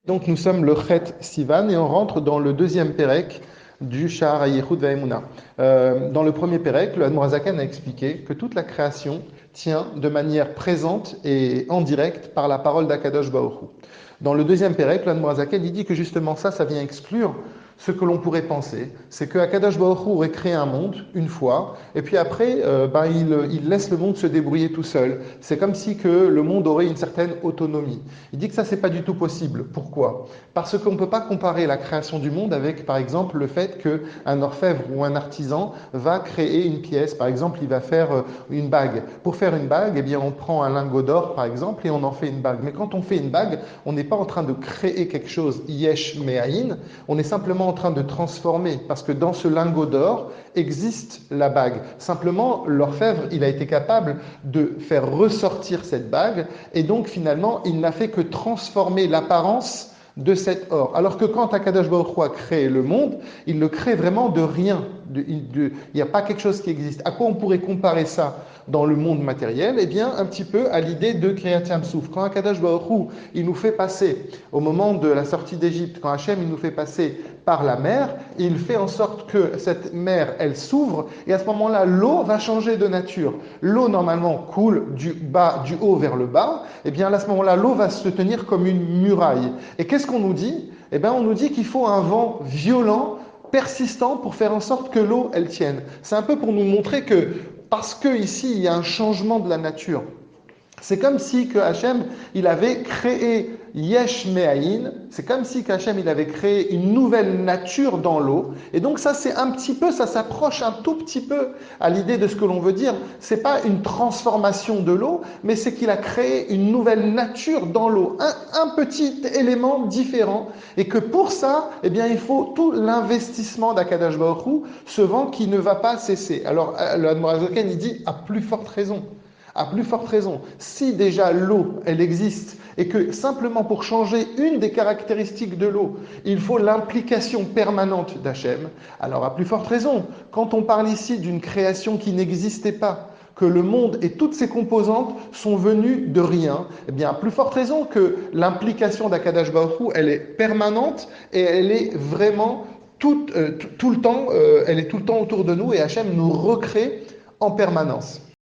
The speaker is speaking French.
Donc nous sommes le Chet Sivan et on rentre dans le deuxième Pérec du Sha'ar HaYichud Va'emunah. Dans le premier Pérec, le Admorazaken a expliqué que toute la création tient de manière présente et en direct par la parole d'Akadosh Baruch Hu. Dans le deuxième Pérec, le Admorazaken dit que justement ça vient exclure ce que l'on pourrait penser, c'est que Akadosh Baruch Hu aurait créé un monde une fois, et puis après, il laisse le monde se débrouiller tout seul. C'est comme si que le monde aurait une certaine autonomie. Il dit que ça, c'est pas du tout possible. Pourquoi? Parce qu'on ne peut pas comparer la création du monde avec, par exemple, le fait qu'un orfèvre ou un artisan va créer une pièce. Par exemple, il va faire une bague. Pour faire une bague, eh bien, on prend un lingot d'or, par exemple, et on en fait une bague. Mais quand on fait une bague, on n'est pas en train de créer quelque chose, yesh me'ayin, on est simplement en train de transformer, parce que dans ce lingot d'or existe la bague. Simplement, l'orfèvre, il a été capable de faire ressortir cette bague, et donc finalement, il n'a fait que transformer l'apparence de cet or. Alors que quand Akadosh Baruch Hu a créé le monde, il le crée vraiment de rien. Il n'y a pas quelque chose qui existe. À quoi on pourrait comparer ça dans le monde matériel? Eh bien, un petit peu à l'idée de Kriyat Yam-Souf. Quand Akadosh Baruch Hu, il nous fait passer, au moment de la sortie d'Égypte, quand Hachem, il nous fait passer par la mer, il fait en sorte que cette mer, elle s'ouvre, et à ce moment-là, l'eau va changer de nature. L'eau, normalement, coule du haut vers le bas, et bien à ce moment-là, l'eau va se tenir comme une muraille. Et qu'est-ce qu'on nous dit? Eh bien, on nous dit qu'il faut un vent violent, persistant, pour faire en sorte que l'eau, elle tienne. C'est un peu pour nous montrer que, parce que ici, il y a un changement de la nature, c'est comme si que Hachem, il avait créé Yesh Me'ayin, c'est comme si qu'Hachem, il avait créé une nouvelle nature dans l'eau. Et donc ça, c'est un petit peu, ça s'approche un tout petit peu à l'idée de ce que l'on veut dire. C'est pas une transformation de l'eau, mais c'est qu'il a créé une nouvelle nature dans l'eau. Un petit élément différent. Et que pour ça, eh bien, il faut tout l'investissement d'Akadash Baruch Hu, ce vent qui ne va pas cesser. Alors, le Admorazoken, il dit, à plus forte raison. À plus forte raison, si déjà l'eau, elle existe, et que simplement pour changer une des caractéristiques de l'eau, il faut l'implication permanente d'Hachem, alors à plus forte raison, quand on parle ici d'une création qui n'existait pas, que le monde et toutes ses composantes sont venues de rien, eh bien à plus forte raison que l'implication d'Akadash Baruch Hu, elle est permanente et elle est vraiment tout le temps, elle est tout le temps autour de nous et Hachem nous recrée en permanence.